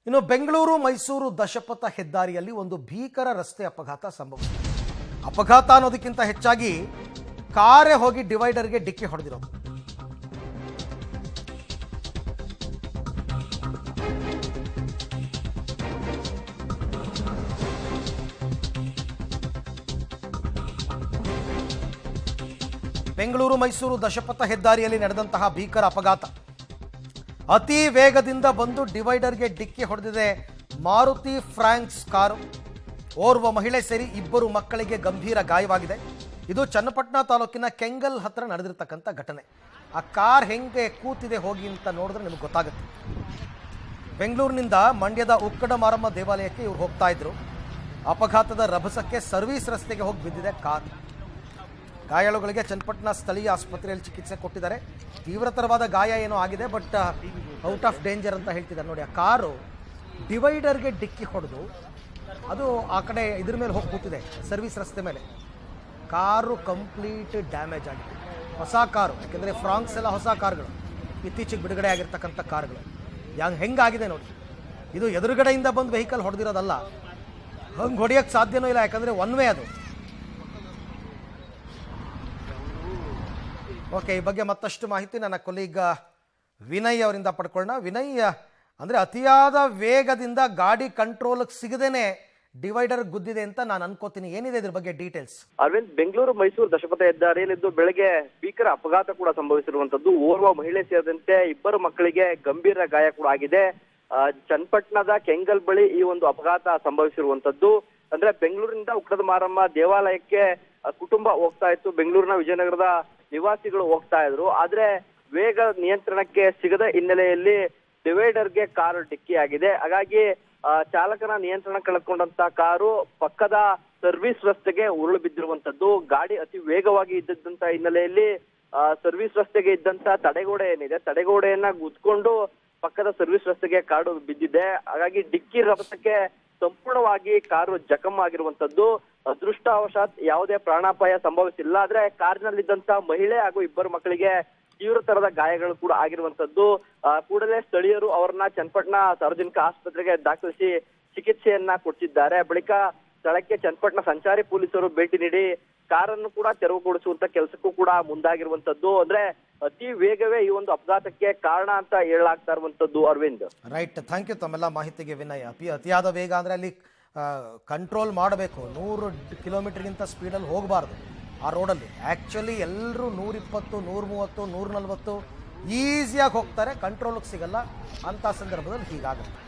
ಇನ್ನು ಬೆಂಗಳೂರು ಮೈಸೂರು ದಶಪಥ ಹೆದ್ದಾರಿಯಲ್ಲಿ ಒಂದು ಭೀಕರ ರಸ್ತೆ ಅಪಘಾತ ಸಂಭವಿಸಿದೆ. ಅಪಘಾತ ಅನ್ನೋದಕ್ಕಿಂತ ಹೆಚ್ಚಾಗಿ ಕಾರೇ ಹೋಗಿ ಡಿವೈಡರ್ಗೆ ಡಿಕ್ಕಿ ಹೊಡೆದಿರೋದು. ಬೆಂಗಳೂರು ಮೈಸೂರು ದಶಪಥ ಹೆದ್ದಾರಿಯಲ್ಲಿ ನಡೆದಂತಹ ಭೀಕರ ಅಪಘಾತ. ಅತಿ ವೇಗದಿಂದ ಬಂದು ಡಿವೈಡರ್ಗೆ ಡಿಕ್ಕಿ ಹೊಡೆದಿದೆ ಮಾರುತಿ ಫ್ರಾಂಕ್ಸ್ ಕಾರು. ಓರ್ವ ಮಹಿಳೆ ಸೇರಿ ಇಬ್ಬರು ಮಕ್ಕಳಿಗೆ ಗಂಭೀರ ಗಾಯವಾಗಿದೆ. ಇದು ಚನ್ನಪಟ್ಟಣ ತಾಲೂಕಿನ ಕೆಂಗಲ್ ಹತ್ರ ನಡೆದಿರ್ತಕ್ಕಂಥ ಘಟನೆ. ಆ ಕಾರ್ ಹೆಂಗೆ ಕೂತಿದೆ ಹೋಗಿ ಅಂತ ನೋಡಿದ್ರೆ ನಿಮಗೆ ಗೊತ್ತಾಗುತ್ತೆ. ಬೆಂಗಳೂರಿನಿಂದ ಮಂಡ್ಯದ ಉಕ್ಕಡ ಮಾರಮ್ಮ ದೇವಾಲಯಕ್ಕೆ ಇವ್ರು ಹೋಗ್ತಾ ಇದ್ರು. ಅಪಘಾತದ ರಭಸಕ್ಕೆ ಸರ್ವಿಸ್ ರಸ್ತೆಗೆ ಹೋಗಿ ಬಿದ್ದಿದೆ ಕಾರ್. ಗಾಯಾಳುಗಳಿಗೆ ಚನ್ನಪಟ್ಟಣ ಸ್ಥಳೀಯ ಆಸ್ಪತ್ರೆಯಲ್ಲಿ ಚಿಕಿತ್ಸೆ ಕೊಟ್ಟಿದ್ದಾರೆ. ತೀವ್ರತರವಾದ ಗಾಯ ಏನೋ ಆಗಿದೆ, ಬಟ್ ಔಟ್ ಆಫ್ ಡೇಂಜರ್ ಅಂತ ಹೇಳ್ತಿದ್ದಾರೆ. ನೋಡಿ, ಆ ಕಾರು ಡಿವೈಡರ್ಗೆ ಡಿಕ್ಕಿ ಹೊಡೆದು ಅದು ಆ ಕಡೆ ಇದ್ರ ಮೇಲೆ ಹೋಗಿ ಕೂತಿದೆ, ಸರ್ವಿಸ್ ರಸ್ತೆ ಮೇಲೆ. ಕಾರು ಕಂಪ್ಲೀಟ್ ಡ್ಯಾಮೇಜ್ ಆಗಿದೆ. ಹೊಸ ಕಾರು, ಯಾಕೆಂದರೆ ಫ್ರಾಂಕ್ಸ್ ಎಲ್ಲ ಹೊಸ ಕಾರ್ಗಳು, ಇತ್ತೀಚೆಗೆ ಬಿಡುಗಡೆ ಆಗಿರ್ತಕ್ಕಂಥ ಕಾರ್ಗಳು. ಹೆಂಗಾಗಿದೆ ನೋಡಿ. ಇದು ಎದುರುಗಡೆಯಿಂದ ಬಂದು ವೆಹಿಕಲ್ ಹೊಡೆದಿರೋದಲ್ಲ. ಹಂಗೆ ಹೊಡೆಯೋಕ್ಕೆ ಸಾಧ್ಯನೂ ಇಲ್ಲ, ಯಾಕಂದರೆ ಒನ್ ವೇ ಅದು. ಓಕೆ, ಈ ಬಗ್ಗೆ ಮತ್ತಷ್ಟು ಮಾಹಿತಿ ನನ್ನ ಕೊಲೀಗ ವಿನಯ್ ಅವರಿಂದ ಪಡ್ಕೊಳ್ಳೋಣ. ವಿನಯ್, ಅಂದರೆ ಅತಿಯಾದ ವೇಗದಿಂದ ಗಾಡಿ ಕಂಟ್ರೋಲ್ಗೆ ಸಿಗದೇನೆ ಡಿವೈಡರ್ ಗುದ್ದಿದೆ ಅಂತ ನಾನು ಅನ್ಕೋತೀನಿ. ಏನಿದೆ ಇದ್ರ ಬಗ್ಗೆ ಡೀಟೇಲ್ಸ್? ಅರವಿಂದ್, ಬೆಂಗಳೂರು ಮೈಸೂರು ದಶಪಥ ಹೆದ್ದಾರಿಯಲ್ಲಿದ್ದು ಬೆಳಗ್ಗೆ ಭೀಕರ ಅಪಘಾತ ಕೂಡ ಸಂಭವಿಸಿರುವಂತದ್ದು. ಓರ್ವ ಮಹಿಳೆ ಸೇರಿದಂತೆ ಇಬ್ಬರು ಮಕ್ಕಳಿಗೆ ಗಂಭೀರ ಗಾಯ ಕೂಡ ಆಗಿದೆ. ಚನ್ನಪಟ್ಟಣದ ಕೆಂಗಲ್ ಬಳಿ ಈ ಒಂದು ಅಪಘಾತ ಸಂಭವಿಸಿರುವಂತದ್ದು. ಅಂದ್ರೆ ಬೆಂಗಳೂರಿನಿಂದ ಉಕ್ಕಡದ ಮಾರಮ್ಮ ದೇವಾಲಯಕ್ಕೆ ಕುಟುಂಬ ಹೋಗ್ತಾ ಇತ್ತು. ಬೆಂಗಳೂರಿನ ವಿಜಯನಗರದ ನಿವಾಸಿಗಳು ಹೋಗ್ತಾ ಇದ್ರು. ಆದ್ರೆ ವೇಗ ನಿಯಂತ್ರಣಕ್ಕೆ ಸಿಗದ ಹಿನ್ನೆಲೆಯಲ್ಲಿ ಡಿವೈಡರ್ಗೆ ಕಾರು ಡಿಕ್ಕಿ ಆಗಿದೆ. ಹಾಗಾಗಿ ಚಾಲಕನ ನಿಯಂತ್ರಣ ಕಳೆದುಕೊಂಡಂತ ಕಾರು ಪಕ್ಕದ ಸರ್ವಿಸ್ ರಸ್ತೆಗೆ ಉರುಳು ಬಿದ್ದಿರುವಂತದ್ದು. ಗಾಡಿ ಅತಿ ವೇಗವಾಗಿ ಇದ್ದಂತ ಹಿನ್ನೆಲೆಯಲ್ಲಿ ಸರ್ವಿಸ್ ರಸ್ತೆಗೆ ಇದ್ದಂತ ತಡೆಗೋಡೆ ಏನಿದೆ, ತಡೆಗೋಡೆಯನ್ನ ಗುದ್ಕೊಂಡು ಪಕ್ಕದ ಸರ್ವಿಸ್ ರಸ್ತೆಗೆ ಕಾರು ಬಿದ್ದಿದೆ. ಹಾಗಾಗಿ ಡಿಕ್ಕಿ ರಭಸಕ್ಕೆ ಸಂಪೂರ್ಣವಾಗಿ ಕಾರು ಜಖಮ್ ಆಗಿರುವಂತದ್ದು. ಅದೃಷ್ಟವಶಾತ್ ಯಾವುದೇ ಪ್ರಾಣಾಪಾಯ ಸಂಭವಿಸಿಲ್ಲ. ಆದ್ರೆ ಕಾರಿನಲ್ಲಿದ್ದಂತ ಮಹಿಳೆ ಹಾಗೂ ಇಬ್ಬರು ಮಕ್ಕಳಿಗೆ ತೀವ್ರತರದ ಗಾಯಗಳು ಕೂಡ ಆಗಿರುವಂತದ್ದು. ಕೂಡಲೇ ಸ್ಥಳೀಯರು ಅವರನ್ನ ಚನ್ನಪಟ್ಟಣ ಸಾರ್ವಜನಿಕ ಆಸ್ಪತ್ರೆಗೆ ದಾಖಲಿಸಿ ಚಿಕಿತ್ಸೆಯನ್ನ ಕೊಡ್ತಿದ್ದಾರೆ. ಬಳಿಕ ಸ್ಥಳಕ್ಕೆ ಚನ್ನಪಟ್ಟಣ ಸಂಚಾರಿ ಪೊಲೀಸರು ಭೇಟಿ ನೀಡಿ ಕಾರನ್ನು ಕೂಡ ತೆರವುಗೊಳಿಸುವಂತ ಕೆಲಸಕ್ಕೂ ಕೂಡ ಮುಂದಾಗಿರುವಂತದ್ದು. ಅಂದ್ರೆ ಅತಿ ವೇಗವೇ ಈ ಒಂದು ಅಪಘಾತಕ್ಕೆ ಕಾರಣ ಅಂತ ಹೇಳಲಾಗ್ತಾ ಇರುವಂತದ್ದು. ಅರವಿಂದ್, ರೈಟ್, ಥ್ಯಾಂಕ್ ಯು ತಮ್ಮೆಲ್ಲ ಮಾಹಿತಿಗೆ ವಿನಯ್. ಅತಿಯಾದ ವೇಗ ಅಂದ್ರೆ ಅಲ್ಲಿ ಕಂಟ್ರೋಲ್ ಮಾಡಬೇಕು. 100 ಕಿಲೋಮೀಟರ್ಗಿಂತ ಸ್ಪೀಡಲ್ಲಿ ಹೋಗಬಾರ್ದು ಆ ರೋಡಲ್ಲಿ. ಆ್ಯಕ್ಚುಲಿ ಎಲ್ಲರೂ 120, 130, 140 ಈಸಿಯಾಗಿ ಹೋಗ್ತಾರೆ, ಕಂಟ್ರೋಲಿಗೆ ಸಿಗಲ್ಲ. ಅಂಥ ಸಂದರ್ಭದಲ್ಲಿ ಹೀಗಾಗುತ್ತೆ.